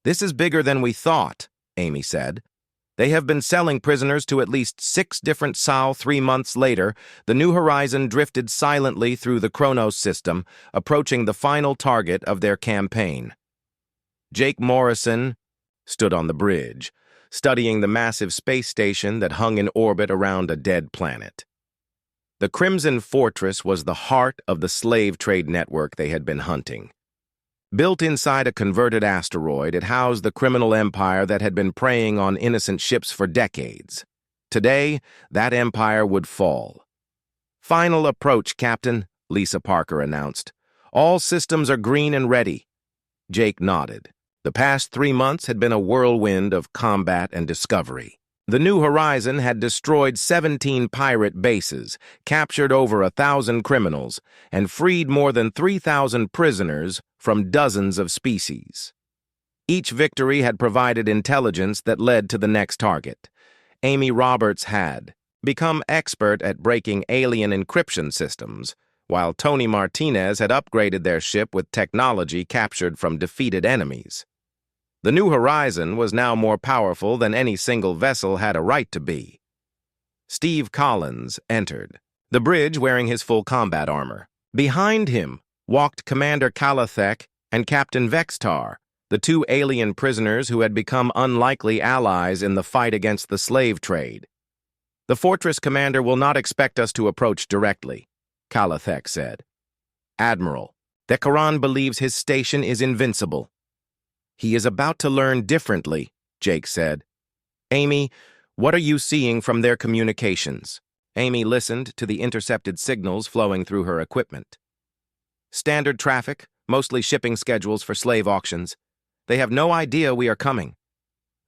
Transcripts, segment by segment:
"This is bigger than we thought," Amy said. "They have been selling prisoners to at least 6 different SAL 3 months later. The New Horizon drifted silently through the Chronos system, approaching the final target of their campaign." Jake Morrison stood on the bridge, studying the massive space station that hung in orbit around a dead planet. The Crimson Fortress was the heart of the slave trade network they had been hunting. Built inside a converted asteroid, it housed the criminal empire that had been preying on innocent ships for decades. Today, that empire would fall. "Final approach, Captain," Lisa Parker announced. "All systems are green and ready." Jake nodded. The past 3 months had been a whirlwind of combat and discovery. The New Horizon had destroyed 17 pirate bases, captured over 1,000 criminals, and freed more than 3,000 prisoners from dozens of species. Each victory had provided intelligence that led to the next target. Amy Roberts had become expert at breaking alien encryption systems, while Tony Martinez had upgraded their ship with technology captured from defeated enemies. The New Horizon was now more powerful than any single vessel had a right to be. Steve Collins entered the bridge wearing his full combat armor. Behind him walked Commander Kalathek and Captain Vextar, the 2 alien prisoners who had become unlikely allies in the fight against the slave trade. "The fortress commander will not expect us to approach directly," Kalathek said. "Admiral, Thekaran believes his station is invincible." "He is about to learn differently," Jake said. "Amy, what are you seeing from their communications?" Amy listened to the intercepted signals flowing through her equipment. "Standard traffic, mostly shipping schedules for slave auctions. They have no idea we are coming."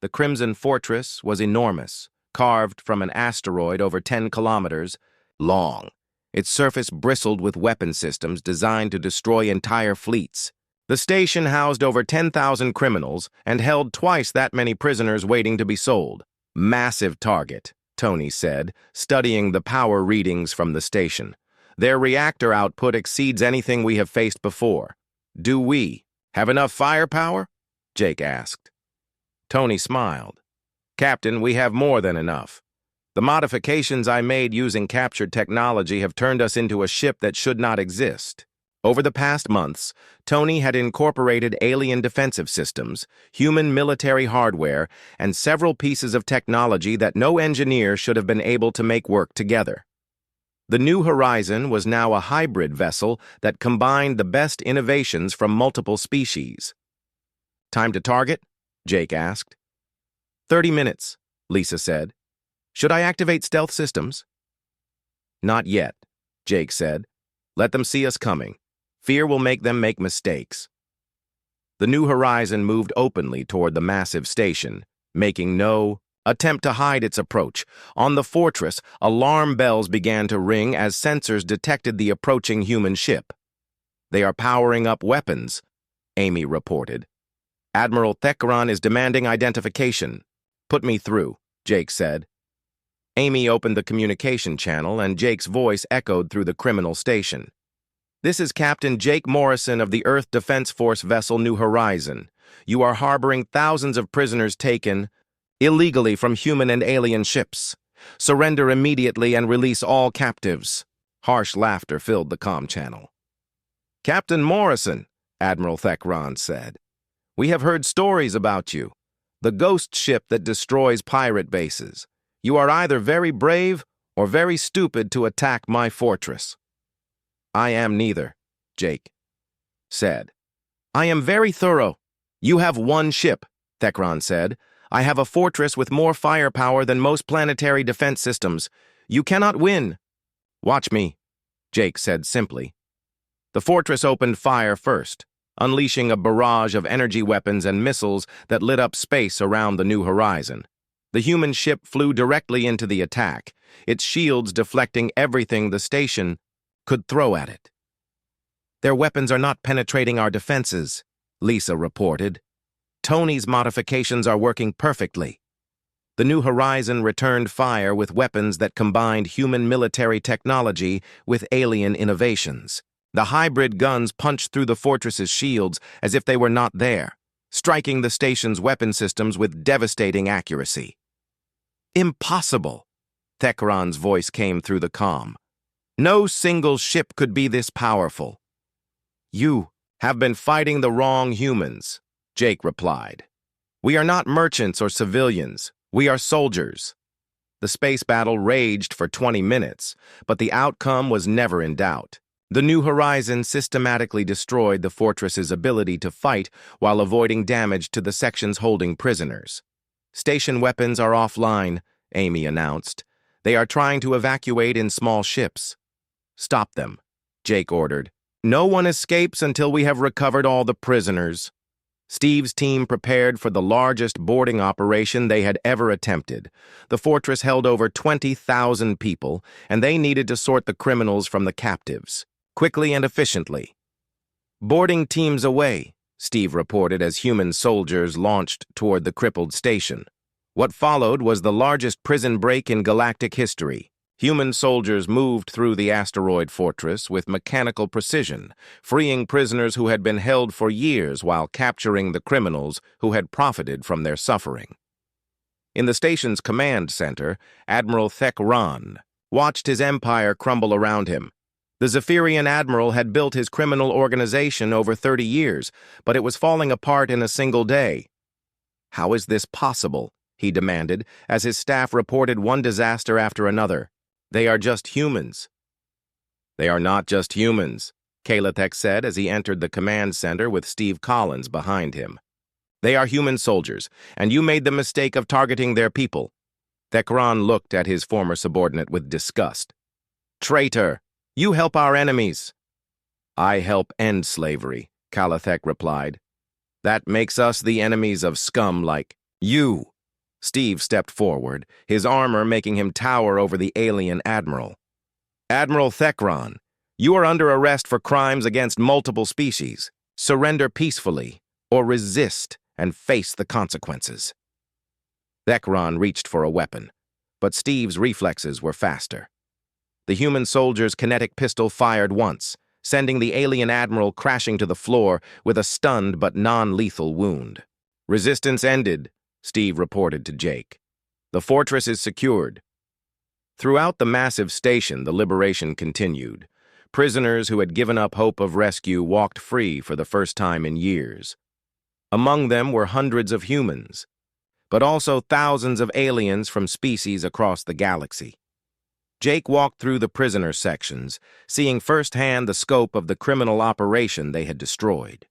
The Crimson Fortress was enormous, carved from an asteroid over 10 kilometers long. Its surface bristled with weapon systems designed to destroy entire fleets. The station housed over 10,000 criminals and held twice that many prisoners waiting to be sold. "Massive target," Tony said, studying the power readings from the station. "Their reactor output exceeds anything we have faced before." "Do we have enough firepower?" Jake asked. Tony smiled. "Captain, we have more than enough. The modifications I made using captured technology have turned us into a ship that should not exist." Over the past months, Tony had incorporated alien defensive systems, human military hardware, and several pieces of technology that no engineer should have been able to make work together. The New Horizon was now a hybrid vessel that combined the best innovations from multiple species. "Time to target?" Jake asked. 30 minutes, Lisa said. "Should I activate stealth systems?" "Not yet," Jake said. "Let them see us coming. Fear will make them make mistakes." The New Horizon moved openly toward the massive station, making no attempt to hide its approach. On the fortress, alarm bells began to ring as sensors detected the approaching human ship. "They are powering up weapons," Amy reported. "Admiral Thekaran is demanding identification." "Put me through," Jake said. Amy opened the communication channel and Jake's voice echoed through the criminal station. "This is Captain Jake Morrison of the Earth Defense Force vessel New Horizon. You are harboring thousands of prisoners taken illegally from human and alien ships. Surrender immediately and release all captives." Harsh laughter filled the comm channel. "Captain Morrison," Admiral Thekaran said, "we have heard stories about you. The ghost ship that destroys pirate bases. You are either very brave or very stupid to attack my fortress." "I am neither," Jake said. "I am very thorough. You have one ship," Thekaran said. "I have a fortress with more firepower than most planetary defense systems. You cannot win." "Watch me," Jake said simply. The fortress opened fire first, unleashing a barrage of energy weapons and missiles that lit up space around the New Horizon. The human ship flew directly into the attack, its shields deflecting everything the station could throw at it. "Their weapons are not penetrating our defenses," Lisa reported. "Tony's modifications are working perfectly." The New Horizon returned fire with weapons that combined human military technology with alien innovations. The hybrid guns punched through the fortress's shields as if they were not there. striking the station's weapon systems with devastating accuracy. Impossible, Thekran's voice came through the comm. No single ship could be this powerful. You have been fighting the wrong humans, Jake replied. We are not merchants or civilians. We are soldiers. The space battle raged for 20 minutes, but the outcome was never in doubt. The New Horizon systematically destroyed the fortress's ability to fight while avoiding damage to the sections holding prisoners. Station weapons are offline, Amy announced. They are trying to evacuate in small ships. Stop them, Jake ordered. No one escapes until we have recovered all the prisoners. Steve's team prepared for the largest boarding operation they had ever attempted. The fortress held over 20,000 people, and they needed to sort the criminals from the captives, quickly and efficiently. Boarding teams away, Steve reported as human soldiers launched toward the crippled station. What followed was the largest prison break in galactic history. Human soldiers moved through the asteroid fortress with mechanical precision, freeing prisoners who had been held for years while capturing the criminals who had profited from their suffering. In the station's command center, Admiral Thekran watched his empire crumble around him. The Zephyrian admiral had built his criminal organization over 30 years, but it was falling apart in a single day. How is this possible? He demanded, as his staff reported one disaster after another. They are just humans. They are not just humans, Kalathek said as he entered the command center with Steve Collins behind him. They are human soldiers, and you made the mistake of targeting their people. Thekran looked at his former subordinate with disgust. Traitor, you help our enemies. I help end slavery, Kalathek replied. That makes us the enemies of scum like you. Steve stepped forward, his armor making him tower over the alien admiral. Admiral Thekran, you are under arrest for crimes against multiple species. Surrender peacefully, or resist and face the consequences. Thekran reached for a weapon, but Steve's reflexes were faster. The human soldier's kinetic pistol fired once, sending the alien admiral crashing to the floor with a stunned but non-lethal wound. Resistance ended, Steve reported to Jake. The fortress is secured. Throughout the massive station, the liberation continued. Prisoners who had given up hope of rescue walked free for the first time in years. Among them were hundreds of humans, but also thousands of aliens from species across the galaxy. Jake walked through the prisoner sections, seeing firsthand the scope of the criminal operation they had destroyed.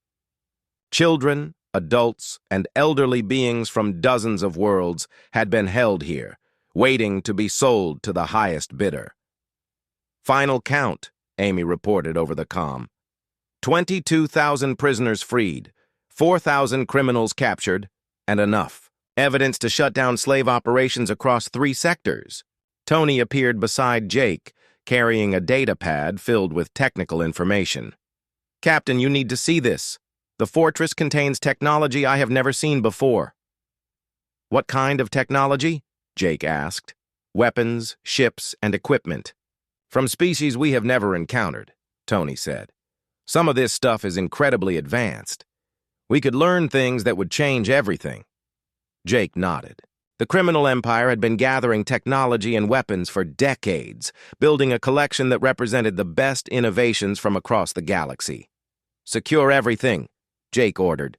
Children, adults, and elderly beings from dozens of worlds had been held here, waiting to be sold to the highest bidder. Final count, Amy reported over the comm. 22,000 prisoners freed, 4,000 criminals captured, and enough. Evidence to shut down slave operations across 3 sectors. Tony appeared beside Jake, carrying a data pad filled with technical information. Captain, you need to see this. The fortress contains technology I have never seen before. What kind of technology? Jake asked. Weapons, ships, and equipment. From species we have never encountered, Tony said. Some of this stuff is incredibly advanced. We could learn things that would change everything. Jake nodded. The criminal empire had been gathering technology and weapons for decades, building a collection that represented the best innovations from across the galaxy. Secure everything, Jake ordered.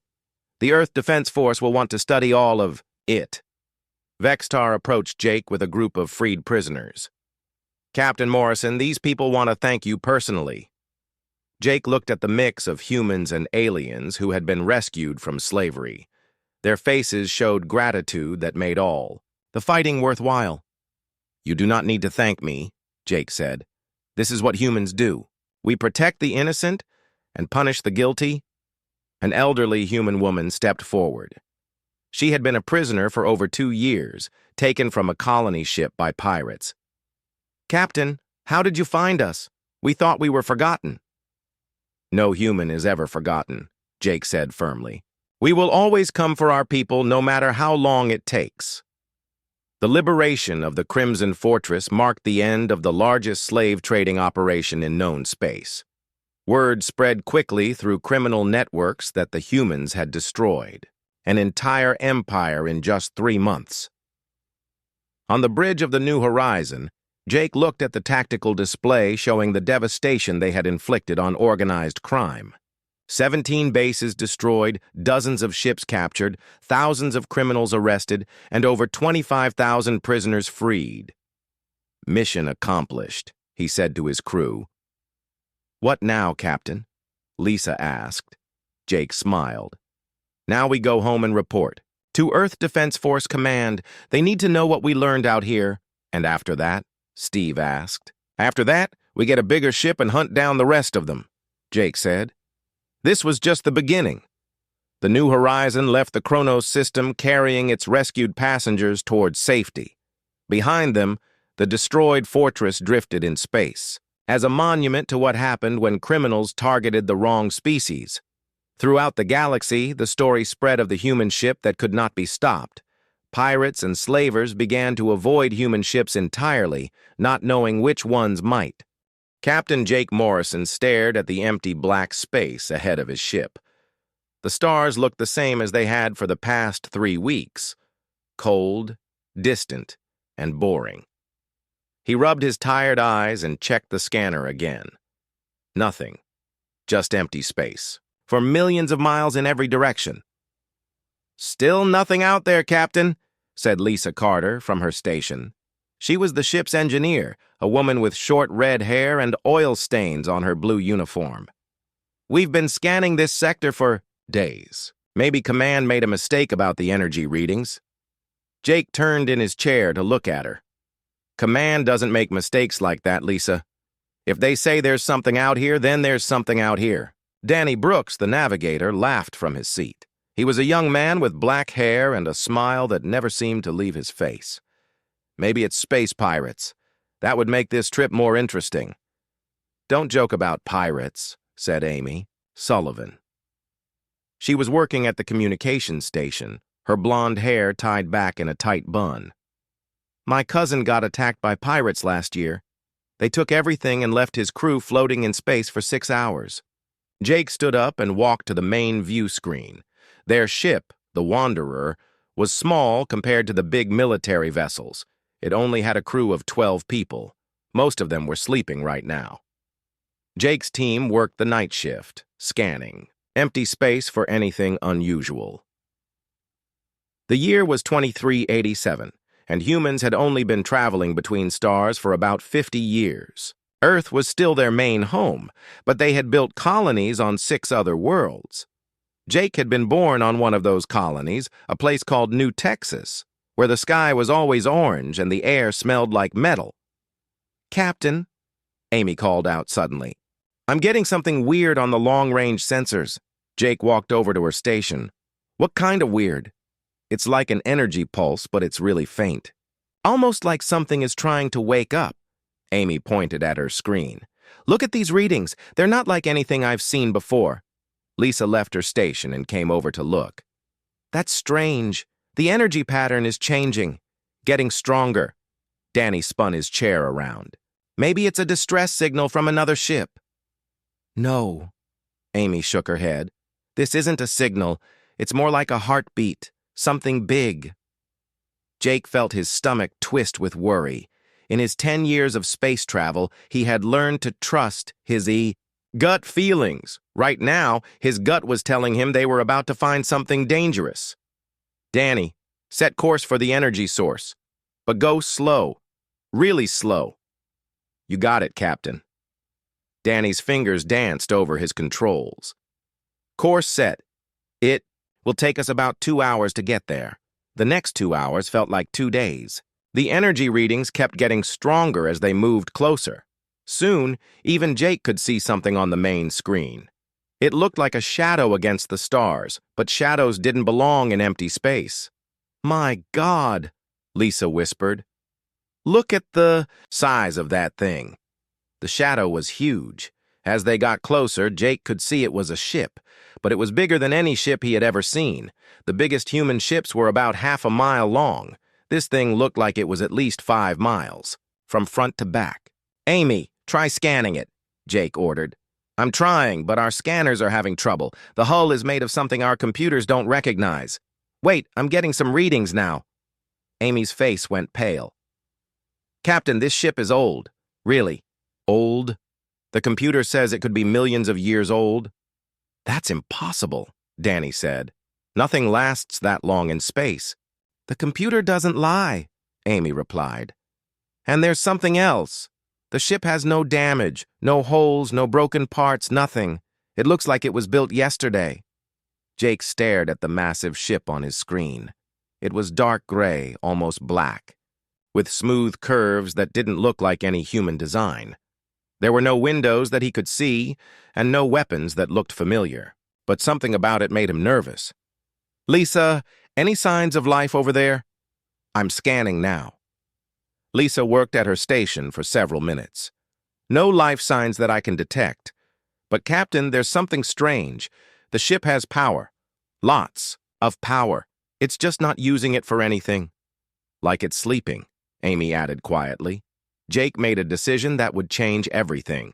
The Earth Defense Force will want to study all of it. Vextar approached Jake with a group of freed prisoners. Captain Morrison, these people want to thank you personally. Jake looked at the mix of humans and aliens who had been rescued from slavery. Their faces showed gratitude that made all the fighting worthwhile. You do not need to thank me, Jake said. This is what humans do. We protect the innocent and punish the guilty. An elderly human woman stepped forward. She had been a prisoner for over 2 years, taken from a colony ship by pirates. Captain, how did you find us? We thought we were forgotten. No human is ever forgotten, Jake said firmly. We will always come for our people no matter how long it takes. The liberation of the Crimson Fortress marked the end of the largest slave trading operation in known space. Word spread quickly through criminal networks that the humans had destroyed an entire empire in just 3 months. On the bridge of the New Horizon, Jake looked at the tactical display showing the devastation they had inflicted on organized crime. 17 bases destroyed, dozens of ships captured, thousands of criminals arrested, and over 25,000 prisoners freed. "Mission accomplished," he said to his crew. "What now, Captain?" Lisa asked. Jake smiled. "Now we go home and report. To Earth Defense Force Command, they need to know what we learned out here." "And after that?" Steve asked. "After that, we get a bigger ship and hunt down the rest of them," Jake said. This was just the beginning. The New Horizon left the Kronos system carrying its rescued passengers towards safety. Behind them, the destroyed fortress drifted in space, as a monument to what happened when criminals targeted the wrong species. Throughout the galaxy, the story spread of the human ship that could not be stopped. Pirates and slavers began to avoid human ships entirely, not knowing which ones might. Captain Jake Morrison stared at the empty black space ahead of his ship. The stars looked the same as they had for the past 3 weeks. Cold, distant, and boring. He rubbed his tired eyes and checked the scanner again. Nothing. Just empty space. For millions of miles in every direction. "Still nothing out there, Captain," said Lisa Carter from her station. She was the ship's engineer, a woman with short red hair and oil stains on her blue uniform. "We've been scanning this sector for days. Maybe Command made a mistake about the energy readings." Jake turned in his chair to look at her. "Command doesn't make mistakes like that, Lisa. If they say there's something out here, then there's something out here." Danny Brooks, the navigator, laughed from his seat. He was a young man with black hair and a smile that never seemed to leave his face. "Maybe it's space pirates. That would make this trip more interesting." "Don't joke about pirates," said Amy Sullivan. She was working at the communications station, her blonde hair tied back in a tight bun. "My cousin got attacked by pirates last year. They took everything and left his crew floating in space for 6 hours. Jake stood up and walked to the main view screen. Their ship, the Wanderer, was small compared to the big military vessels. It only had a crew of 12 people. Most of them were sleeping right now. Jake's team worked the night shift, scanning. Empty space for anything unusual. The year was 2387, and humans had only been traveling between stars for about 50 years. Earth was still their main home, but they had built colonies on 6 other worlds. Jake had been born on one of those colonies, a place called New Texas, where the sky was always orange and the air smelled like metal. "Captain," Amy called out suddenly, "I'm getting something weird on the long-range sensors." Jake walked over to her station. "What kind of weird?" "It's like an energy pulse, but it's really faint. Almost like something is trying to wake up." Amy pointed at her screen. "Look at these readings. They're not like anything I've seen before." Lisa left her station and came over to look. "That's strange. The energy pattern is changing, getting stronger." Danny spun his chair around. "Maybe it's a distress signal from another ship." "No." Amy shook her head. "This isn't a signal. It's more like a heartbeat. Something big." Jake felt his stomach twist with worry. In his 10 years of space travel, he had learned to trust his gut feelings. Right now, his gut was telling him they were about to find something dangerous. "Danny, set course for the energy source. But go slow. Really slow." "You got it, Captain." Danny's fingers danced over his controls. "Course set. It will take us about 2 hours to get there." The next 2 hours felt like 2 days. The energy readings kept getting stronger as they moved closer. Soon, even Jake could see something on the main screen. It looked like a shadow against the stars, but shadows didn't belong in empty space. "My God," Lisa whispered. "Look at the size of that thing." The shadow was huge. As they got closer, Jake could see it was a ship, but it was bigger than any ship he had ever seen. The biggest human ships were about half a mile long. This thing looked like it was at least 5 miles, from front to back. "Amy, try scanning it," Jake ordered. I'm trying, but our scanners are having trouble. The hull is made of something our computers don't recognize. Wait, I'm getting some readings now. Amy's face went pale. Captain, this ship is old. Really? Old? The computer says it could be millions of years old. That's impossible, Danny said. Nothing lasts that long in space. The computer doesn't lie, Amy replied. And there's something else. The ship has no damage, no holes, no broken parts, nothing. It looks like it was built yesterday. Jake stared at the massive ship on his screen. It was dark gray, almost black, with smooth curves that didn't look like any human design. There were no windows that he could see, and no weapons that looked familiar. But something about it made him nervous. Lisa, any signs of life over there? I'm scanning now. Lisa worked at her station for several minutes. No life signs that I can detect. But Captain, there's something strange. The ship has power. Lots of power. It's just not using it for anything. Like it's sleeping, Amy added quietly. Jake made a decision that would change everything.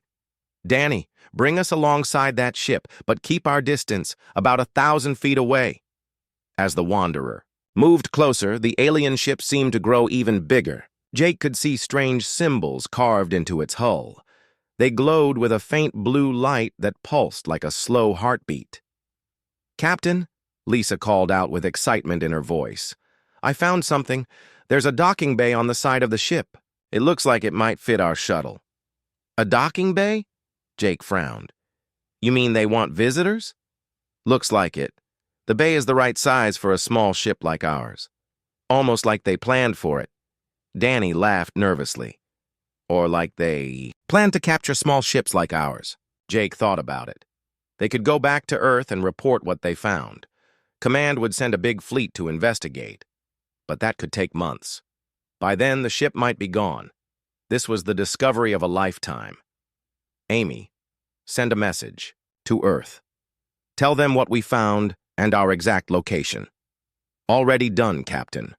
Danny, bring us alongside that ship, but keep our distance, about 1,000 feet away. As the Wanderer moved closer, the alien ship seemed to grow even bigger. Jake could see strange symbols carved into its hull. They glowed with a faint blue light that pulsed like a slow heartbeat. Captain, Lisa called out with excitement in her voice. I found something. There's a docking bay on the side of the ship. It looks like it might fit our shuttle. A docking bay? Jake frowned. You mean they want visitors? Looks like it. The bay is the right size for a small ship like ours. Almost like they planned for it. Danny laughed nervously. Or like they planned to capture small ships like ours. Jake thought about it. They could go back to Earth and report what they found. Command would send a big fleet to investigate. But that could take months. By then, the ship might be gone. This was the discovery of a lifetime. Amy, send a message to Earth. Tell them what we found and our exact location. Already done, Captain.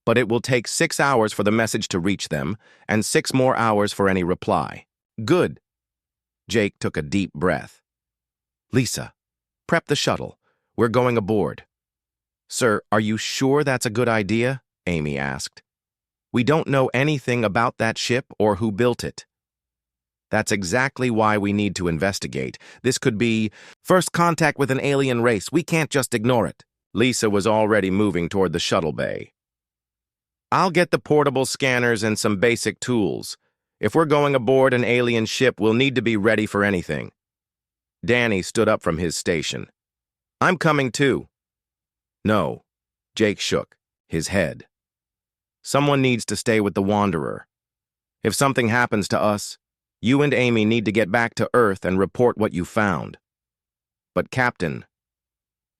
But it will take 6 hours for the message to reach them, and 6 more hours for any reply. Good. Jake took a deep breath. Lisa, prep the shuttle. We're going aboard. Sir, are you sure that's a good idea? Amy asked. We don't know anything about that ship or who built it. That's exactly why we need to investigate. This could be first contact with an alien race. We can't just ignore it. Lisa was already moving toward the shuttle bay. I'll get the portable scanners and some basic tools. If we're going aboard an alien ship, we'll need to be ready for anything. Danny stood up from his station. I'm coming too. No. Jake shook his head. Someone needs to stay with the Wanderer. If something happens to us, you and Amy need to get back to Earth and report what you found. But Captain,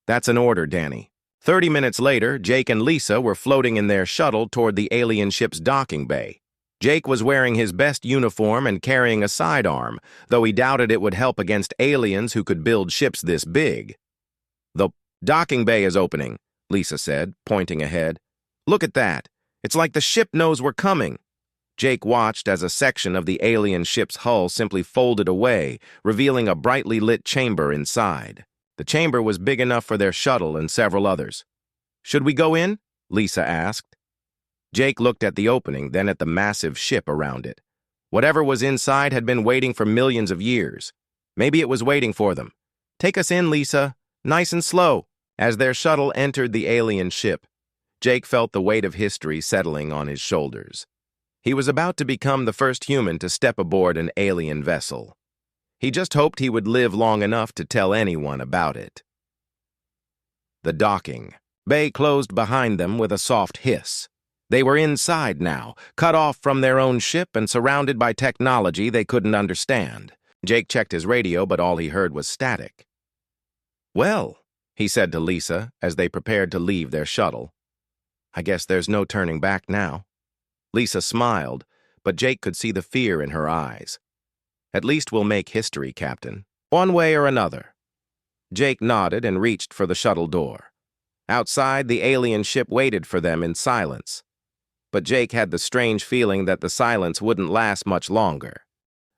that's an order, Danny. 30 minutes later, Jake and Lisa were floating in their shuttle toward the alien ship's docking bay. Jake was wearing his best uniform and carrying a sidearm, though he doubted it would help against aliens who could build ships this big. The docking bay is opening, Lisa said, pointing ahead. Look at that. It's like the ship knows we're coming. Jake watched as a section of the alien ship's hull simply folded away, revealing a brightly lit chamber inside. The chamber was big enough for their shuttle and several others. Should we go in? Lisa asked. Jake looked at the opening, then at the massive ship around it. Whatever was inside had been waiting for millions of years. Maybe it was waiting for them. Take us in, Lisa. Nice and slow. As their shuttle entered the alien ship, Jake felt the weight of history settling on his shoulders. He was about to become the first human to step aboard an alien vessel. He just hoped he would live long enough to tell anyone about it. The docking bay closed behind them with a soft hiss. They were inside now, cut off from their own ship and surrounded by technology they couldn't understand. Jake checked his radio, but all he heard was static. Well, he said to Lisa as they prepared to leave their shuttle. I guess there's no turning back now. Lisa smiled, but Jake could see the fear in her eyes. At least we'll make history, Captain. One way or another. Jake nodded and reached for the shuttle door. Outside, the alien ship waited for them in silence. But Jake had the strange feeling that the silence wouldn't last much longer.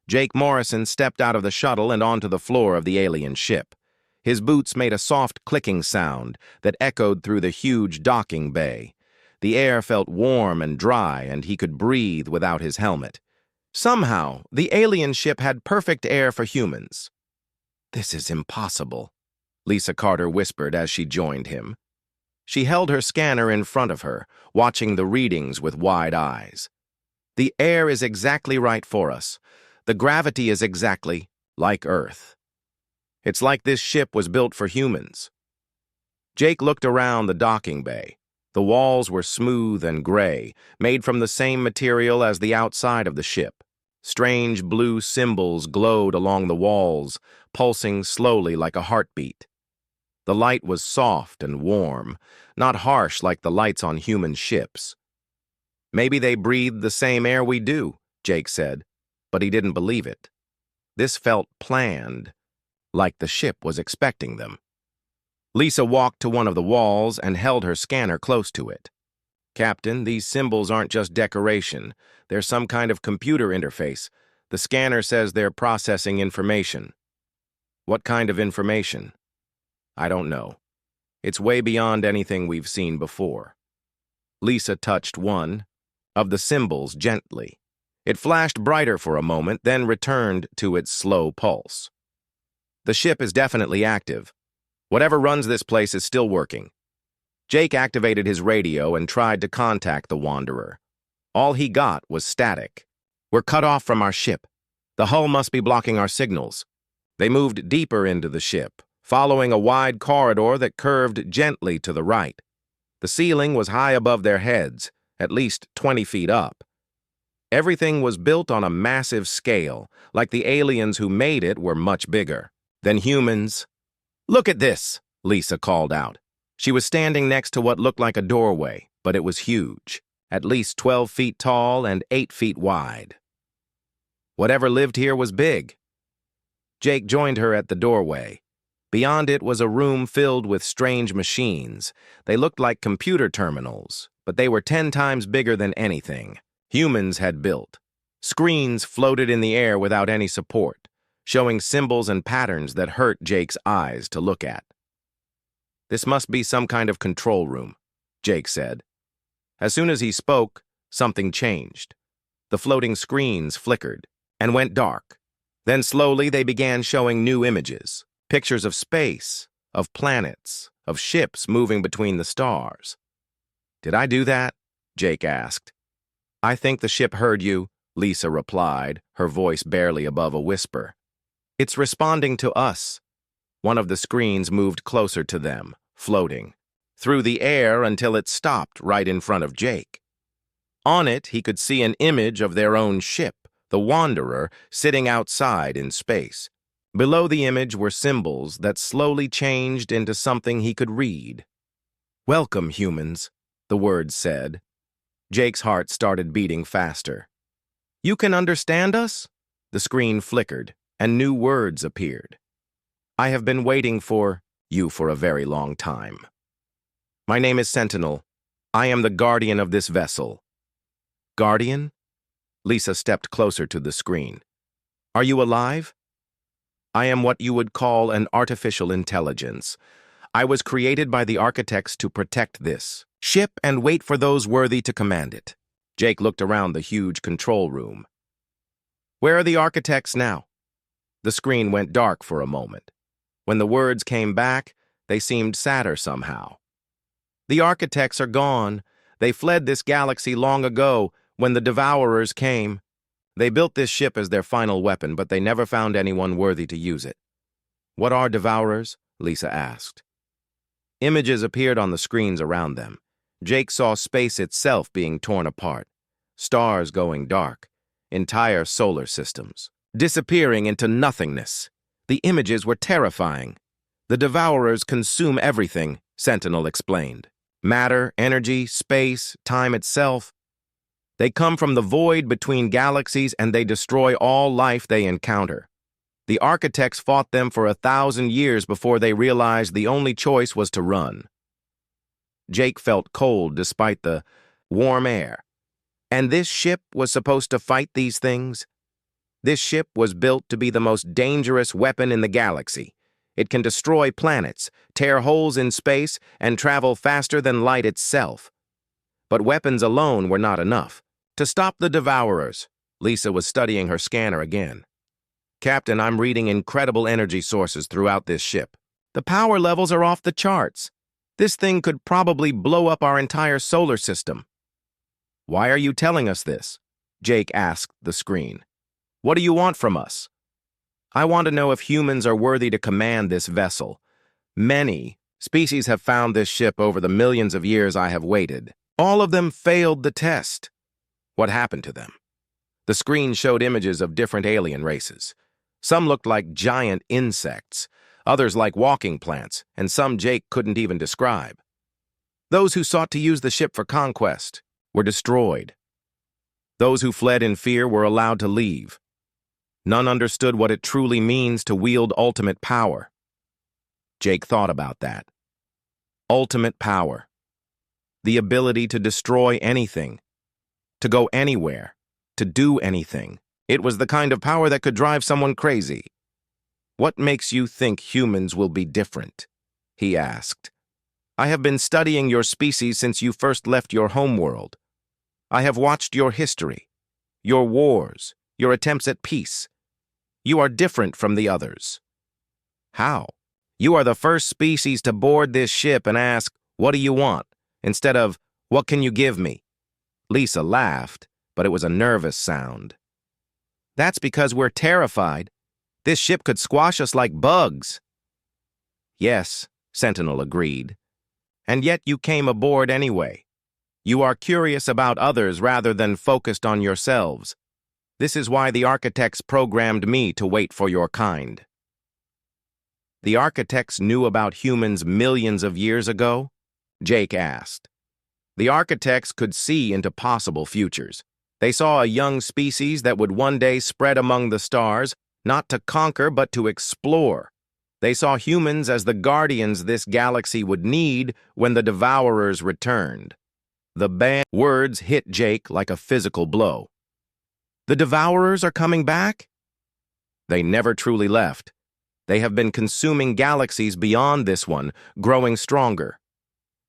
Jake Morrison stepped out of the shuttle and onto the floor of the alien ship. His boots made a soft clicking sound that echoed through the huge docking bay. The air felt warm and dry, and he could breathe without his helmet. Somehow, the alien ship had perfect air for humans. "This is impossible," Lisa Carter whispered as she joined him. She held her scanner in front of her, watching the readings with wide eyes. "The air is exactly right for us. The gravity is exactly like Earth. It's like this ship was built for humans." Jake looked around the docking bay. The walls were smooth and gray, made from the same material as the outside of the ship. Strange blue symbols glowed along the walls, pulsing slowly like a heartbeat. The light was soft and warm, not harsh like the lights on human ships. "Maybe they breathed the same air we do," Jake said, but he didn't believe it. This felt planned, like the ship was expecting them. Lisa walked to one of the walls and held her scanner close to it. "Captain, these symbols aren't just decoration. They're some kind of computer interface. The scanner says they're processing information." "What kind of information?" "I don't know. It's way beyond anything we've seen before." Lisa touched one of the symbols gently. It flashed brighter for a moment, then returned to its slow pulse. "The ship is definitely active. Whatever runs this place is still working." Jake activated his radio and tried to contact the Wanderer. All he got was static. "We're cut off from our ship. The hull must be blocking our signals." They moved deeper into the ship, following a wide corridor that curved gently to the right. The ceiling was high above their heads, at least 20 feet up. Everything was built on a massive scale, like the aliens who made it were much bigger than humans. "Look at this," Lisa called out. She was standing next to what looked like a doorway, but it was huge, at least 12 feet tall and 8 feet wide. Whatever lived here was big. Jake joined her at the doorway. Beyond it was a room filled with strange machines. They looked like computer terminals, but they were 10 times bigger than anything humans had built. Screens floated in the air without any support, showing symbols and patterns that hurt Jake's eyes to look at. "This must be some kind of control room," Jake said. As soon as he spoke, something changed. The floating screens flickered and went dark. Then slowly they began showing new images, pictures of space, of planets, of ships moving between the stars. "Did I do that?" Jake asked. "I think the ship heard you," Lisa replied, her voice barely above a whisper. "It's responding to us." One of the screens moved closer to them, floating through the air until it stopped right in front of Jake. On it, he could see an image of their own ship, the Wanderer, sitting outside in space. Below the image were symbols that slowly changed into something he could read. "Welcome, humans," the words said. Jake's heart started beating faster. "You can understand us?" The screen flickered, and new words appeared. "I have been waiting for you for a very long time. My name is Sentinel. I am the guardian of this vessel." "Guardian?" Lisa stepped closer to the screen. "Are you alive?" "I am what you would call an artificial intelligence. I was created by the architects to protect this ship and wait for those worthy to command it." Jake looked around the huge control room. "Where are the architects now?" The screen went dark for a moment. When the words came back, they seemed sadder somehow. "The architects are gone. They fled this galaxy long ago when the Devourers came. They built this ship as their final weapon, but they never found anyone worthy to use it." "What are Devourers?" Lisa asked. Images appeared on the screens around them. Jake saw space itself being torn apart, stars going dark, entire solar systems disappearing into nothingness. The images were terrifying. "The Devourers consume everything," Sentinel explained. "Matter, energy, space, time itself. They come from the void between galaxies and they destroy all life they encounter. The architects fought them for 1,000 years before they realized the only choice was to run." Jake felt cold despite the warm air. "And this ship was supposed to fight these things?" This ship was built to be the most dangerous weapon in the galaxy. It can destroy planets, tear holes in space, and travel faster than light itself. But weapons alone were not enough. To stop the Devourers, Lisa was studying her scanner again. Captain, I'm reading incredible energy sources throughout this ship. The power levels are off the charts. This thing could probably blow up our entire solar system. Why are you telling us this? Jake asked the screen. What do you want from us? I want to know if humans are worthy to command this vessel. Many species have found this ship over the millions of years I have waited. All of them failed the test. What happened to them? The screen showed images of different alien races. Some looked like giant insects, others like walking plants, and some Jake couldn't even describe. Those who sought to use the ship for conquest were destroyed. Those who fled in fear were allowed to leave. None understood what it truly means to wield ultimate power. Jake thought about that. Ultimate power. The ability to destroy anything, to go anywhere, to do anything. It was the kind of power that could drive someone crazy. What makes you think humans will be different? He asked. I have been studying your species since you first left your homeworld. I have watched your history, your wars, your attempts at peace. You are different from the others. How? You are the first species to board this ship and ask, what do you want? Instead of, what can you give me? Lisa laughed, but it was a nervous sound. That's because we're terrified. This ship could squash us like bugs. Yes, Sentinel agreed. And yet you came aboard anyway. You are curious about others rather than focused on yourselves. This is why the architects programmed me to wait for your kind. The architects knew about humans millions of years ago? Jake asked. The architects could see into possible futures. They saw a young species that would one day spread among the stars, not to conquer but to explore. They saw humans as the guardians this galaxy would need when the Devourers returned. The bad words hit Jake like a physical blow. The Devourers are coming back? They never truly left. They have been consuming galaxies beyond this one, growing stronger.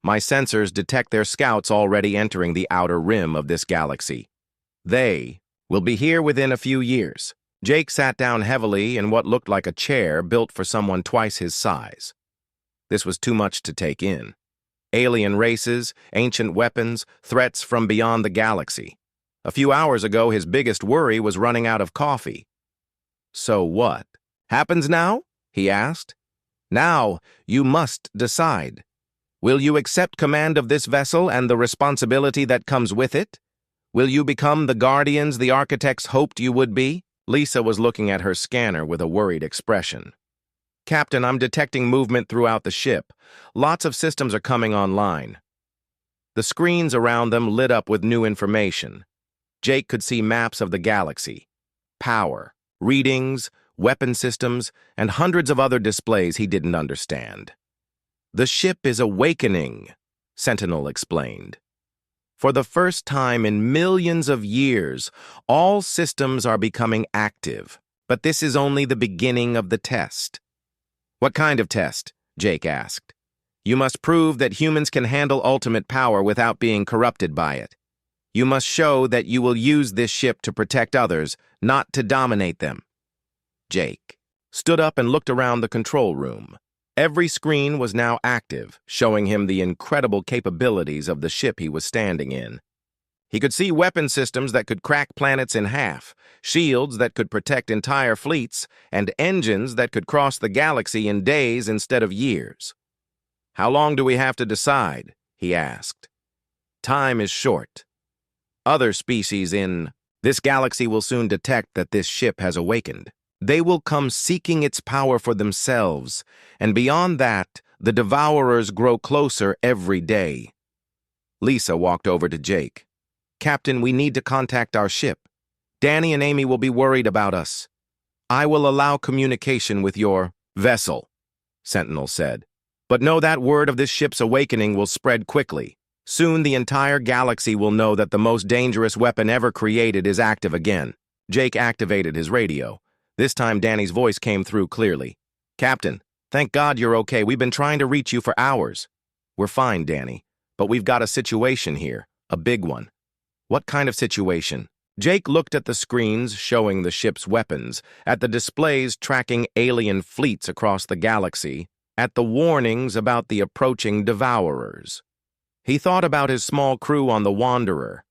My sensors detect their scouts already entering the outer rim of this galaxy. They will be here within a few years. Jake sat down heavily in what looked like a chair built for someone twice his size. This was too much to take in. Alien races, ancient weapons, threats from beyond the galaxy. A few hours ago, his biggest worry was running out of coffee. So what? Happens now? He asked. Now, you must decide. Will you accept command of this vessel and the responsibility that comes with it? Will you become the guardians the architects hoped you would be? Lisa was looking at her scanner with a worried expression. Captain, I'm detecting movement throughout the ship. Lots of systems are coming online. The screens around them lit up with new information. Jake could see maps of the galaxy, power, readings, weapon systems, and hundreds of other displays he didn't understand. The ship is awakening, Sentinel explained. For the first time in millions of years, all systems are becoming active, but this is only the beginning of the test. What kind of test? Jake asked. You must prove that humans can handle ultimate power without being corrupted by it. You must show that you will use this ship to protect others, not to dominate them. Jake stood up and looked around the control room. Every screen was now active, showing him the incredible capabilities of the ship he was standing in. He could see weapon systems that could crack planets in half, shields that could protect entire fleets, and engines that could cross the galaxy in days instead of years. How long do we have to decide? He asked. Time is short. Other species in this galaxy will soon detect that this ship has awakened. They will come seeking its power for themselves, and beyond that, the Devourers grow closer every day. Lisa walked over to Jake. Captain, we need to contact our ship. Danny and Amy will be worried about us. I will allow communication with your vessel, Sentinel said. But know that word of this ship's awakening will spread quickly. Soon the entire galaxy will know that the most dangerous weapon ever created is active again. Jake activated his radio. This time Danny's voice came through clearly. "Captain, thank God you're okay. We've been trying to reach you for hours." "We're fine, Danny, but we've got a situation here, a big one." "What kind of situation?" Jake looked at the screens showing the ship's weapons, at the displays tracking alien fleets across the galaxy, at the warnings about the approaching devourers. He thought about his small crew on the Wanderer,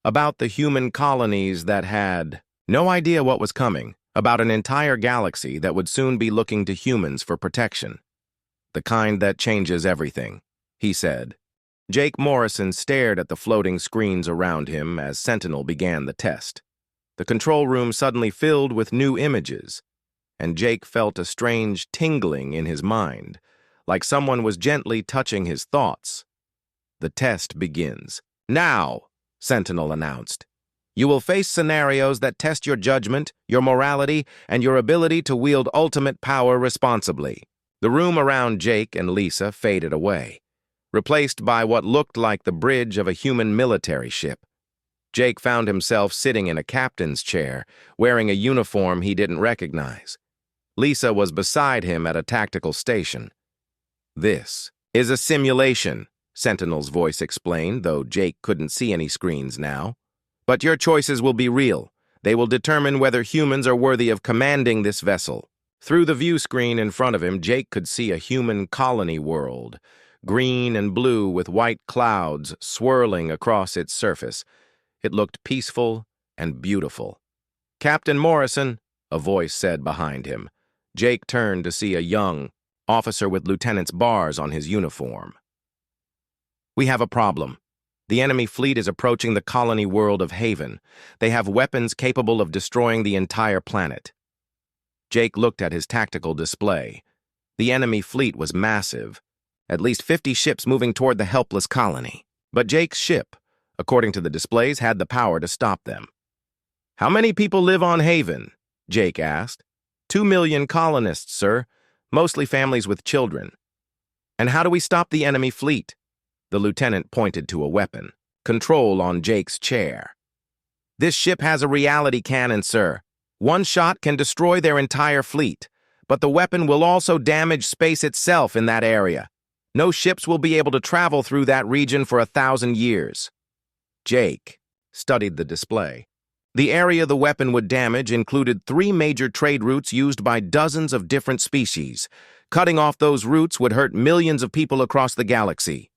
about the human colonies that had no idea what was coming, about an entire galaxy that would soon be looking to humans for protection. "The kind that changes everything," he said. Jake Morrison stared at the floating screens around him as Sentinel began the test. The control room suddenly filled with new images, and Jake felt a strange tingling in his mind, like someone was gently touching his thoughts. "The test begins. Now," Sentinel announced. "You will face scenarios that test your judgment, your morality, and your ability to wield ultimate power responsibly." The room around Jake and Lisa faded away, replaced by what looked like the bridge of a human military ship. Jake found himself sitting in a captain's chair, wearing a uniform he didn't recognize. Lisa was beside him at a tactical station. "This is a simulation," Sentinel's voice explained, though Jake couldn't see any screens now. "But your choices will be real. They will determine whether humans are worthy of commanding this vessel." Through the view screen in front of him, Jake could see a human colony world, green and blue with white clouds swirling across its surface. It looked peaceful and beautiful. "Captain Morrison," a voice said behind him. Jake turned to see a young officer with lieutenant's bars on his uniform. "We have a problem. The enemy fleet is approaching the colony world of Haven. They have weapons capable of destroying the entire planet." Jake looked at his tactical display. The enemy fleet was massive, at least 50 ships moving toward the helpless colony. But Jake's ship, according to the displays, had the power to stop them. "How many people live on Haven?" Jake asked. 2 million colonists, sir, mostly families with children." "And how do we stop the enemy fleet?" The lieutenant pointed to a weapon. Control on Jake's chair. "This ship has a reality cannon, sir. One shot can destroy their entire fleet, but the weapon will also damage space itself in that area. No ships will be able to travel through that region for 1,000 years. Jake studied the display. The area the weapon would damage included 3 major trade routes used by dozens of different species. Cutting off those routes would hurt millions of people across the galaxy.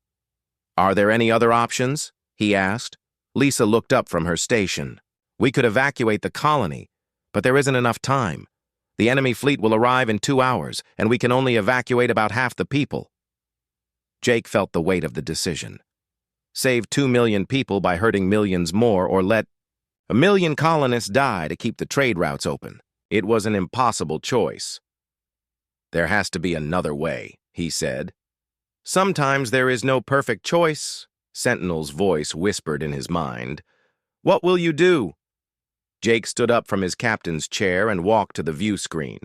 "Are there any other options?" he asked. Lisa looked up from her station. "We could evacuate the colony, but there isn't enough time. The enemy fleet will arrive in 2 hours, and we can only evacuate about half the people." Jake felt the weight of the decision. Save 2 million people by hurting millions more, or let 1 million colonists die to keep the trade routes open. It was an impossible choice. "There has to be another way," he said. "Sometimes there is no perfect choice," Sentinel's voice whispered in his mind. "What will you do?" Jake stood up from his captain's chair and walked to the view screen.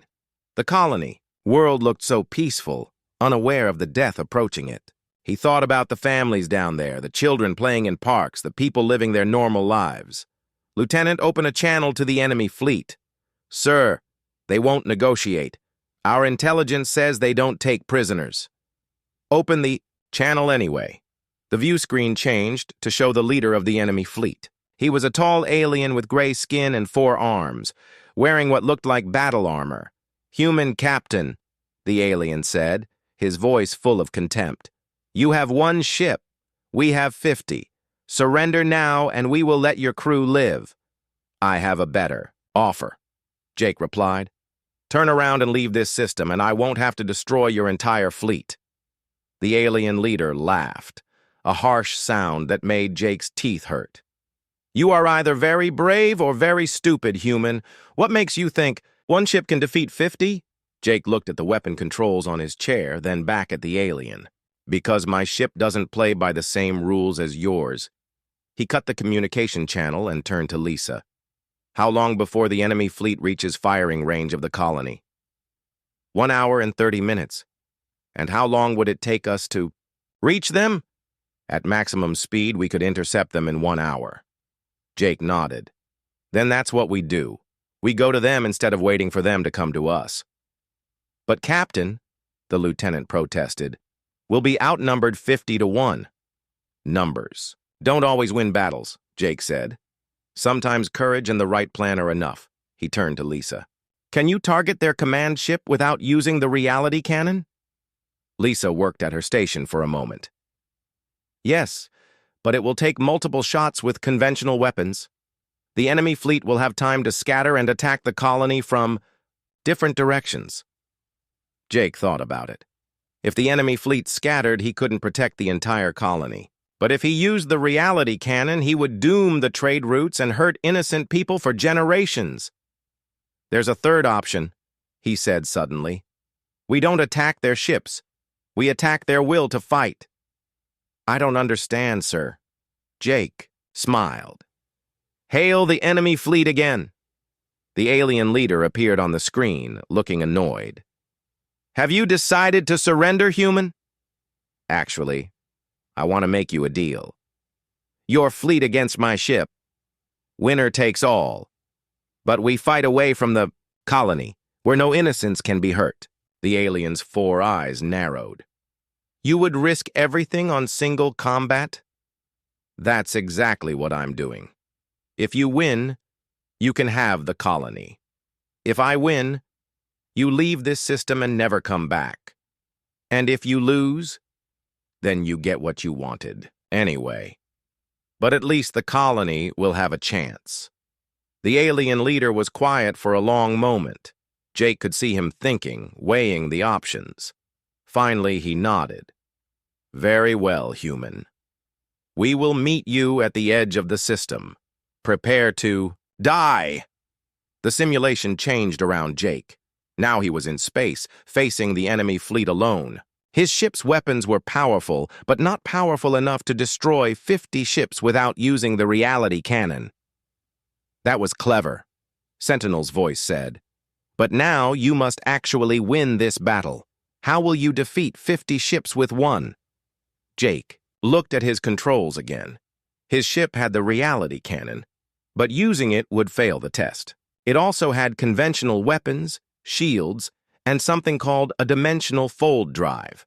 The colony world looked so peaceful, unaware of the death approaching it. He thought about the families down there, the children playing in parks, the people living their normal lives. "Lieutenant, open a channel to the enemy fleet." "Sir, they won't negotiate. Our intelligence says they don't take prisoners." "Open the channel anyway." The view screen changed to show the leader of the enemy fleet. He was a tall alien with gray skin and 4 arms, wearing what looked like battle armor. "Human captain," the alien said, his voice full of contempt. "You have 1 ship. We have 50. Surrender now, and we will let your crew live." "I have a better offer," Jake replied. "Turn around and leave this system, and I won't have to destroy your entire fleet." The alien leader laughed, a harsh sound that made Jake's teeth hurt. "You are either very brave or very stupid, human. What makes you think 1 ship can defeat 50? Jake looked at the weapon controls on his chair, then back at the alien. "Because my ship doesn't play by the same rules as yours." He cut the communication channel and turned to Lisa. "How long before the enemy fleet reaches firing range of the colony?" 1 hour and 30 minutes. "And how long would it take us to reach them?" "At maximum speed, we could intercept them in 1 hour." Jake nodded. Then that's what we do. We go to them instead of waiting for them to come to us. But Captain, the lieutenant protested, we'll be outnumbered 50-1. Numbers don't always win battles, Jake said. Sometimes courage and the right plan are enough. He turned to Lisa. Can you target their command ship without using the reality cannon? Lisa worked at her station for a moment. Yes, but it will take multiple shots with conventional weapons. The enemy fleet will have time to scatter and attack the colony from different directions. Jake thought about it. If the enemy fleet scattered, he couldn't protect the entire colony. But if he used the reality cannon, he would doom the trade routes and hurt innocent people for generations. There's a third option, he said suddenly. We don't attack their ships. We attack their will to fight. I don't understand, sir. Jake smiled. Hail the enemy fleet again. The alien leader appeared on the screen, looking annoyed. Have you decided to surrender, human? Actually, I want to make you a deal. Your fleet against my ship. Winner takes all. But we fight away from the colony, where no innocents can be hurt. The alien's 4 eyes narrowed. You would risk everything on single combat? That's exactly what I'm doing. If you win, you can have the colony. If I win, you leave this system and never come back. And if you lose, then you get what you wanted, anyway. But at least the colony will have a chance. The alien leader was quiet for a long moment. Jake could see him thinking, weighing the options. Finally, he nodded. Very well, human. We will meet you at the edge of the system. Prepare to die. The simulation changed around Jake. Now he was in space, facing the enemy fleet alone. His ship's weapons were powerful, but not powerful enough to destroy 50 ships without using the reality cannon. That was clever, Sentinel's voice said. But now you must actually win this battle. How will you defeat 50 ships with one? Jake looked at his controls again. His ship had the reality cannon, but using it would fail the test. It also had conventional weapons, shields, and something called a dimensional fold drive.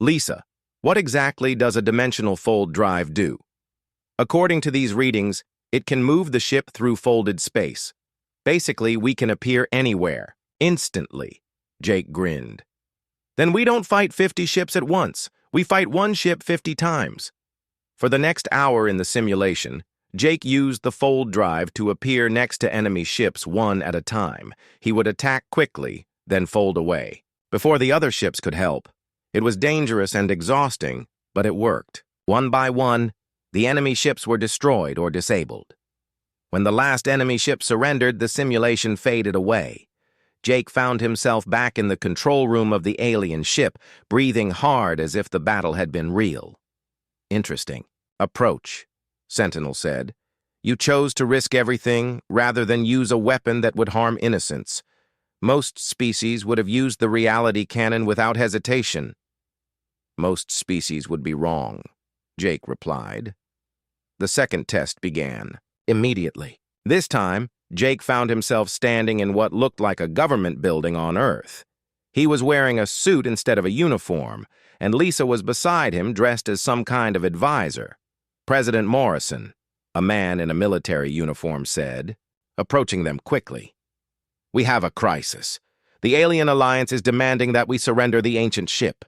Lisa, what exactly does a dimensional fold drive do? According to these readings, it can move the ship through folded space. Basically, we can appear anywhere, instantly. Jake grinned. Then we don't fight 50 ships at once. We fight one ship 50 times. For the next hour in the simulation, Jake used the fold drive to appear next to enemy ships one at a time. He would attack quickly, then fold away, before the other ships could help. It was dangerous and exhausting, but it worked. One by one, the enemy ships were destroyed or disabled. When the last enemy ship surrendered, the simulation faded away. Jake found himself back in the control room of the alien ship, breathing hard as if the battle had been real. Interesting. Approach, Sentinel said. You chose to risk everything rather than use a weapon that would harm innocents. Most species would have used the reality cannon without hesitation. Most species would be wrong, Jake replied. The second test began. Immediately. This time, Jake found himself standing in what looked like a government building on Earth. He was wearing a suit instead of a uniform, and Lisa was beside him dressed as some kind of advisor. President Morrison, a man in a military uniform, said, approaching them quickly. We have a crisis. The Alien Alliance is demanding that we surrender the ancient ship.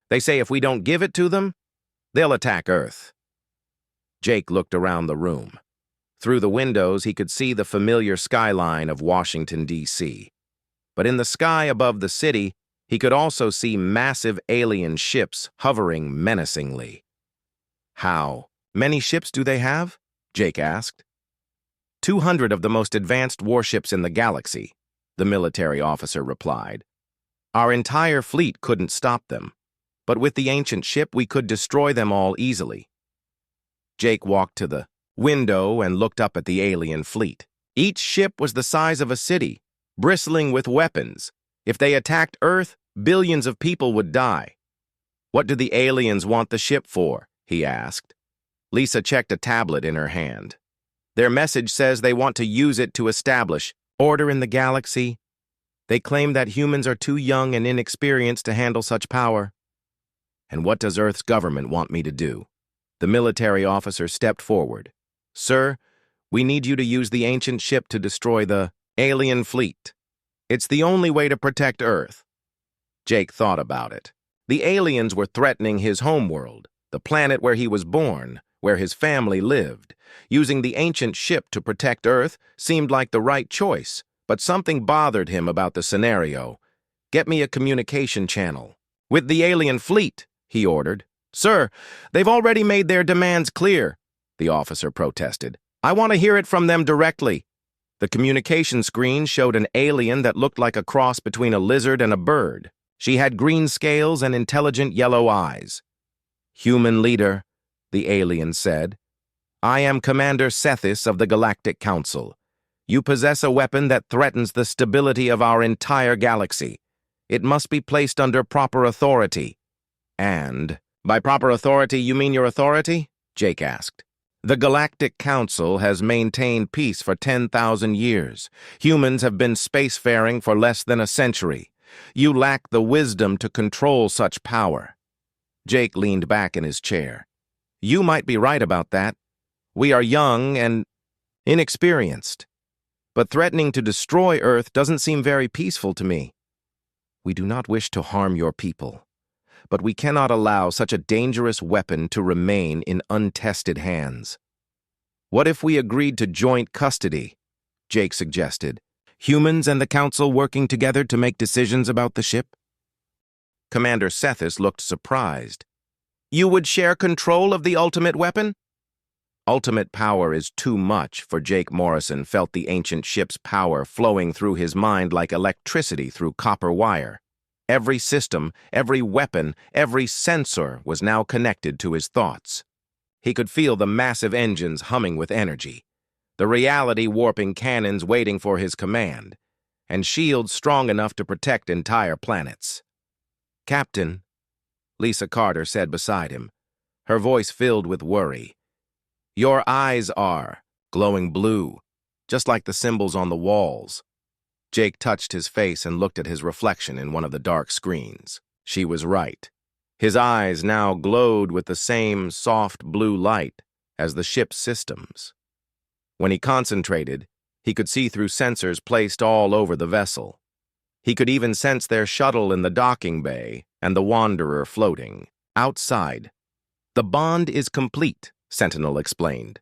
They say if we don't give it to them, they'll attack Earth. Jake looked around the room. Through the windows, he could see the familiar skyline of Washington, D.C. But in the sky above the city, he could also see massive alien ships hovering menacingly. How many ships do they have? Jake asked. 200 of the most advanced warships in the galaxy, the military officer replied. Our entire fleet couldn't stop them, but with the ancient ship, we could destroy them all easily. Jake walked to the window and looked up at the alien fleet. Each ship was the size of a city, bristling with weapons. If they attacked Earth, billions of people would die. What do the aliens want the ship for? He asked. Lisa checked a tablet in her hand. Their message says they want to use it to establish order in the galaxy. They claim that humans are too young and inexperienced to handle such power. And what does Earth's government want me to do? The military officer stepped forward. Sir, we need you to use the ancient ship to destroy the alien fleet. It's the only way to protect Earth. Jake thought about it. The aliens were threatening his homeworld, the planet where he was born, where his family lived. Using the ancient ship to protect Earth seemed like the right choice, but something bothered him about the scenario. Get me a communication channel. With the alien fleet, he ordered. Sir, they've already made their demands clear, the officer protested. I want to hear it from them directly. The communication screen showed an alien that looked like a cross between a lizard and a bird. She had green scales and intelligent yellow eyes. Human leader, the alien said. I am Commander Sethis of the Galactic Council. You possess a weapon that threatens the stability of our entire galaxy. It must be placed under proper authority. And, by proper authority, you mean your authority? Jake asked. The Galactic Council has maintained peace for 10,000 years. Humans have been spacefaring for less than a century. You lack the wisdom to control such power. Jake leaned back in his chair. You might be right about that. We are young and inexperienced. But threatening to destroy Earth doesn't seem very peaceful to me. We do not wish to harm your people, but we cannot allow such a dangerous weapon to remain in untested hands. What if we agreed to joint custody? Jake suggested. Humans and the Council working together to make decisions about the ship? Commander Sethis looked surprised. You would share control of the ultimate weapon? Ultimate power is too much, for Jake Morrison felt the ancient ship's power flowing through his mind like electricity through copper wire. Every system, every weapon, every sensor was now connected to his thoughts. He could feel the massive engines humming with energy, the reality-warping cannons waiting for his command, and shields strong enough to protect entire planets. Captain, Lisa Carter said beside him, her voice filled with worry. Your eyes are glowing blue, just like the symbols on the walls. Jake touched his face and looked at his reflection in one of the dark screens. She was right. His eyes now glowed with the same soft blue light as the ship's systems. When he concentrated, he could see through sensors placed all over the vessel. He could even sense their shuttle in the docking bay and the Wanderer floating outside. The bond is complete, Sentinel explained.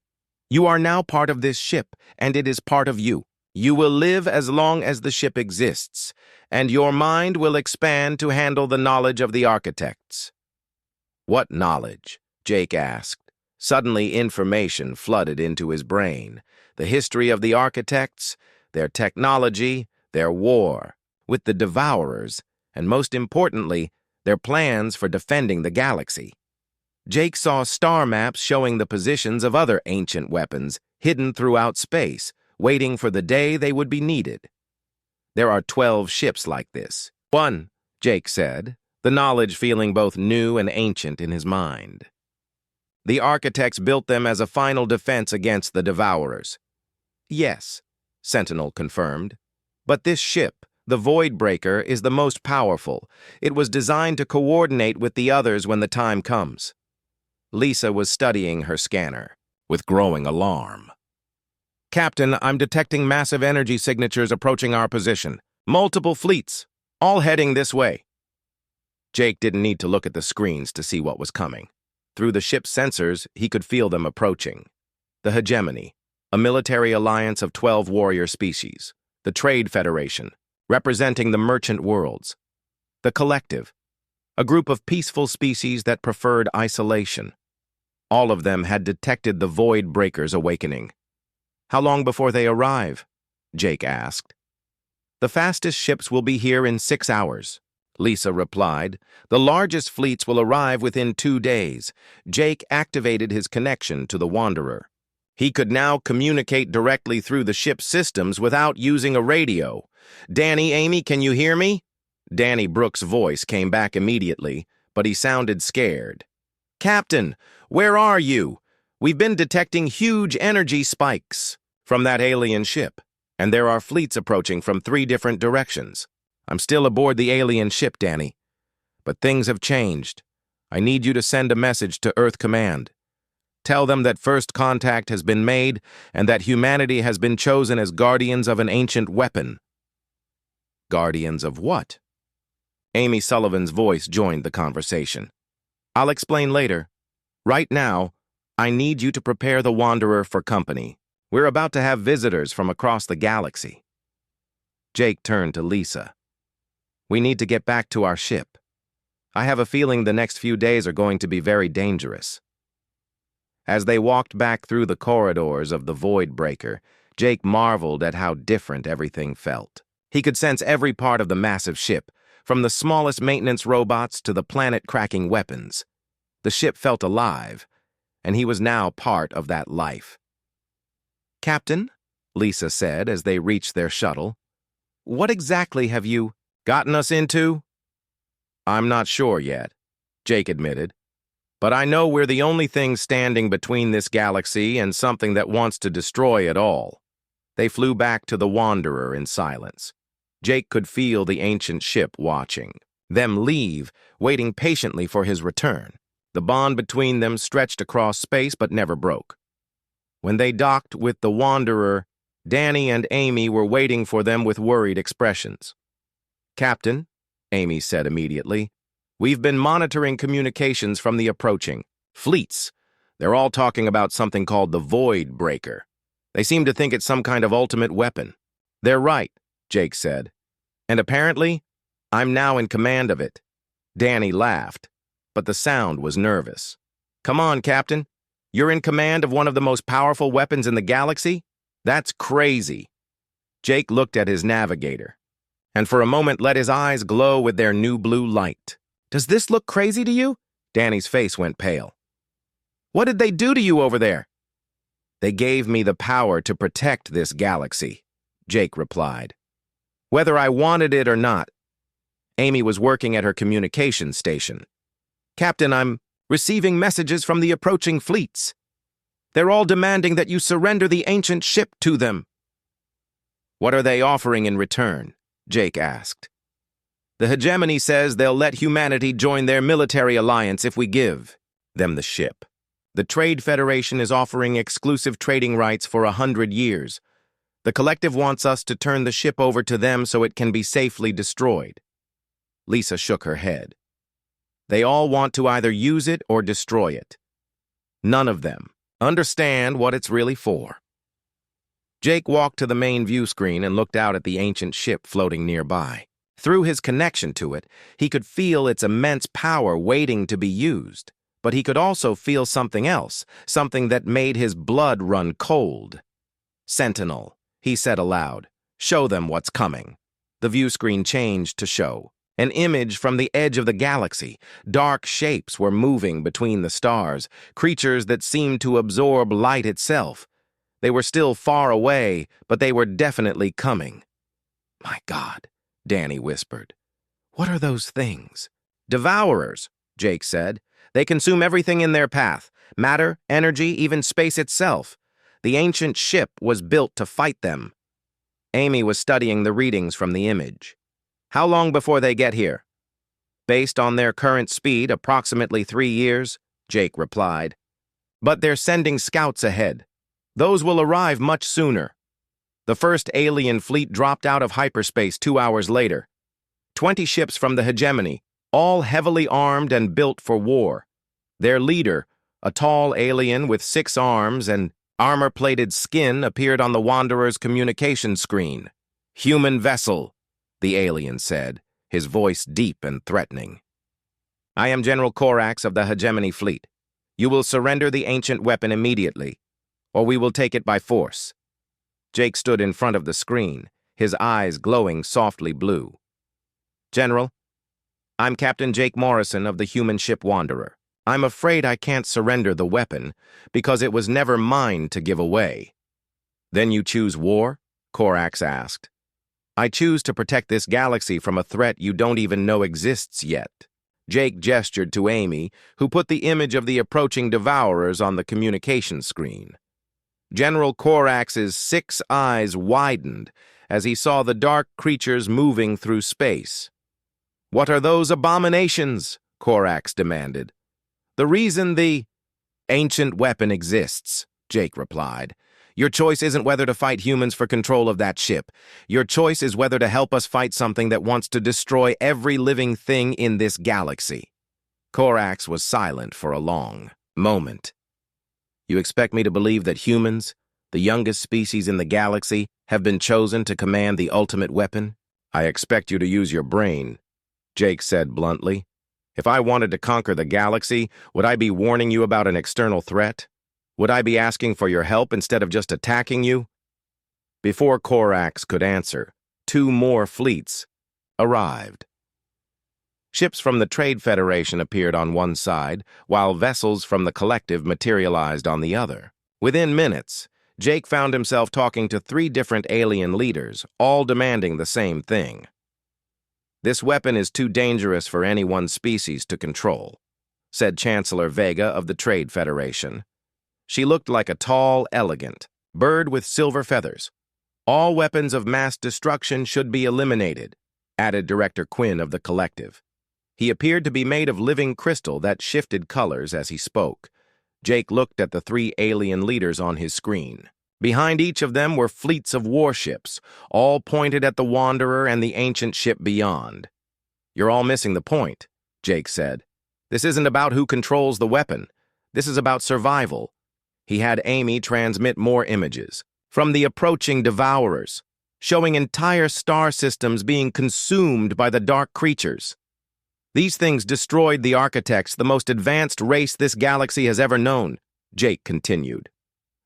You are now part of this ship, and it is part of you. You will live as long as the ship exists, and your mind will expand to handle the knowledge of the architects. What knowledge? Jake asked. Suddenly information flooded into his brain. The history of the architects, their technology, their war with the Devourers, and most importantly, their plans for defending the galaxy. Jake saw star maps showing the positions of other ancient weapons hidden throughout space, waiting for the day they would be needed. There are 12 ships like this. One, Jake said, the knowledge feeling both new and ancient in his mind. The architects built them as a final defense against the Devourers. Yes, Sentinel confirmed. But this ship, the Voidbreaker, is the most powerful. It was designed to coordinate with the others when the time comes. Lisa was studying her scanner, with growing alarm. Captain, I'm detecting massive energy signatures approaching our position. Multiple fleets, all heading this way. Jake didn't need to look at the screens to see what was coming. Through the ship's sensors, he could feel them approaching. The Hegemony, a military alliance of 12 warrior species. The Trade Federation, representing the merchant worlds. The Collective, a group of peaceful species that preferred isolation. All of them had detected the Void Breaker's awakening. How long before they arrive? Jake asked. The fastest ships will be here in 6 hours, Lisa replied. The largest fleets will arrive within 2 days. Jake activated his connection to the Wanderer. He could now communicate directly through the ship's systems without using a radio. Danny, Amy, can you hear me? Danny Brooks' voice came back immediately, but he sounded scared. Captain, where are you? We've been detecting huge energy spikes from that alien ship, and there are fleets approaching from 3 different directions. I'm still aboard the alien ship, Danny. But things have changed. I need you to send a message to Earth Command. Tell them that first contact has been made and that humanity has been chosen as guardians of an ancient weapon. Guardians of what? Amy Sullivan's voice joined the conversation. I'll explain later. Right now, I need you to prepare the Wanderer for company. We're about to have visitors from across the galaxy. Jake turned to Lisa. We need to get back to our ship. I have a feeling the next few days are going to be very dangerous. As they walked back through the corridors of the Void Breaker, Jake marveled at how different everything felt. He could sense every part of the massive ship, from the smallest maintenance robots to the planet-cracking weapons. The ship felt alive, and he was now part of that life. Captain, Lisa said as they reached their shuttle, what exactly have you gotten us into? I'm not sure yet, Jake admitted. But I know we're the only thing standing between this galaxy and something that wants to destroy it all. They flew back to the Wanderer in silence. Jake could feel the ancient ship watching, them leave, waiting patiently for his return. The bond between them stretched across space but never broke. When they docked with the Wanderer, Danny and Amy were waiting for them with worried expressions. Captain, Amy said immediately, we've been monitoring communications from the approaching fleets. They're all talking about something called the Void Breaker. They seem to think it's some kind of ultimate weapon. They're right, Jake said. And apparently, I'm now in command of it. Danny laughed, but the sound was nervous. Come on, Captain. You're in command of one of the most powerful weapons in the galaxy? That's crazy. Jake looked at his navigator, and for a moment let his eyes glow with their new blue light. Does this look crazy to you? Danny's face went pale. What did they do to you over there? They gave me the power to protect this galaxy, Jake replied. Whether I wanted it or not. Amy was working at her communications station. Captain, I'm receiving messages from the approaching fleets. They're all demanding that you surrender the ancient ship to them. What are they offering in return? Jake asked. The hegemony says they'll let humanity join their military alliance if we give them the ship. The Trade Federation is offering exclusive trading rights for 100 years. The collective wants us to turn the ship over to them so it can be safely destroyed. Lisa shook her head. They all want to either use it or destroy it. None of them understand what it's really for. Jake walked to the main view screen and looked out at the ancient ship floating nearby. Through his connection to it, he could feel its immense power waiting to be used. But he could also feel something else, something that made his blood run cold. Sentinel, he said aloud, show them what's coming. The view screen changed to show an image from the edge of the galaxy. Dark shapes were moving between the stars, creatures that seemed to absorb light itself. They were still far away, but they were definitely coming. My God, Danny whispered. What are those things? Devourers, Jake said. They consume everything in their path, matter, energy, even space itself. The ancient ship was built to fight them. Amy was studying the readings from the image. How long before they get here? Based on their current speed, approximately 3 years, Jake replied. But they're sending scouts ahead. Those will arrive much sooner. The first alien fleet dropped out of hyperspace 2 hours later. 20 ships from the hegemony, all heavily armed and built for war. Their leader, a tall alien with 6 arms and armor-plated skin, appeared on the Wanderer's communication screen. Human vessel, the alien said, his voice deep and threatening. I am General Corax of the Hegemony Fleet. You will surrender the ancient weapon immediately, or we will take it by force. Jake stood in front of the screen, his eyes glowing softly blue. General, I'm Captain Jake Morrison of the human ship Wanderer. I'm afraid I can't surrender the weapon because it was never mine to give away. Then you choose war? Corax asked. I choose to protect this galaxy from a threat you don't even know exists yet, Jake gestured to Amy, who put the image of the approaching devourers on the communication screen. General Corax's 6 eyes widened as he saw the dark creatures moving through space. "What are those abominations?" Corax demanded. "The reason the ancient weapon exists," Jake replied. "Your choice isn't whether to fight humans for control of that ship. Your choice is whether to help us fight something that wants to destroy every living thing in this galaxy." Corax was silent for a long moment. "You expect me to believe that humans, the youngest species in the galaxy, have been chosen to command the ultimate weapon?" "I expect you to use your brain," Jake said bluntly. "If I wanted to conquer the galaxy, would I be warning you about an external threat? Would I be asking for your help instead of just attacking you?" Before Corax could answer, 2 more fleets arrived. Ships from the Trade Federation appeared on one side, while vessels from the Collective materialized on the other. Within minutes, Jake found himself talking to 3 different alien leaders, all demanding the same thing. "This weapon is too dangerous for any one species to control," said Chancellor Vega of the Trade Federation. She looked like a tall, elegant bird with silver feathers. "All weapons of mass destruction should be eliminated," added Director Quinn of the Collective. He appeared to be made of living crystal that shifted colors as he spoke. Jake looked at the 3 alien leaders on his screen. Behind each of them were fleets of warships, all pointed at the Wanderer and the ancient ship beyond. "You're all missing the point," Jake said. "This isn't about who controls the weapon. This is about survival." He had Amy transmit more images from the approaching devourers, showing entire star systems being consumed by the dark creatures. "These things destroyed the architects, the most advanced race this galaxy has ever known," Jake continued.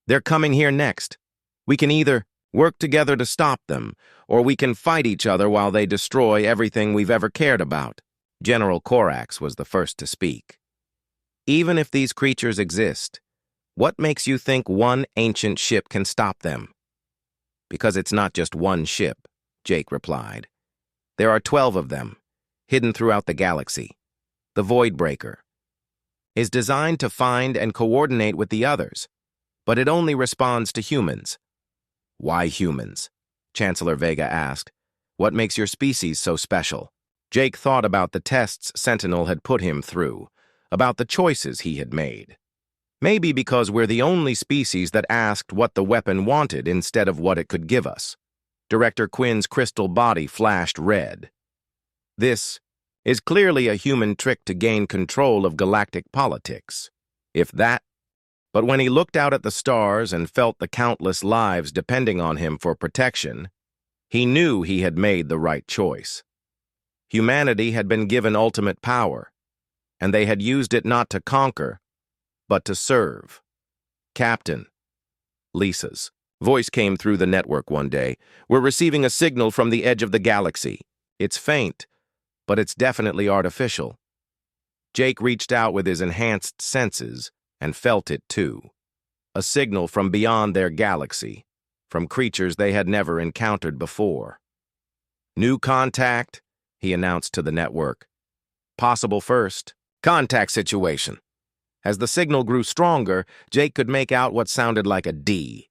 "They're coming here next. We can either work together to stop them, or we can fight each other while they destroy everything we've ever cared about." General Corax was the first to speak. "Even if these creatures exist, what makes you think one ancient ship can stop them?" "Because it's not just one ship," Jake replied. "There are 12 of them, hidden throughout the galaxy. The Voidbreaker is designed to find and coordinate with the others, but it only responds to humans." "Why humans?" Chancellor Vega asked. "What makes your species so special?" Jake thought about the tests Sentinel had put him through, about the choices he had made. "Maybe because we're the only species that asked what the weapon wanted instead of what it could give us." Director Quinn's crystal body flashed red. "This is clearly a human trick to gain control of galactic politics. If that..." But when he looked out at the stars and felt the countless lives depending on him for protection, he knew he had made the right choice. Humanity had been given ultimate power, and they had used it not to conquer, but to serve. "Captain," Lisa's voice came through the network one day, "we're receiving a signal from the edge of the galaxy. It's faint, but it's definitely artificial." Jake reached out with his enhanced senses and felt it too. A signal from beyond their galaxy, from creatures they had never encountered before. "New contact," he announced to the network. "Possible first. Contact situation." As the signal grew stronger, Jake could make out what sounded like a D.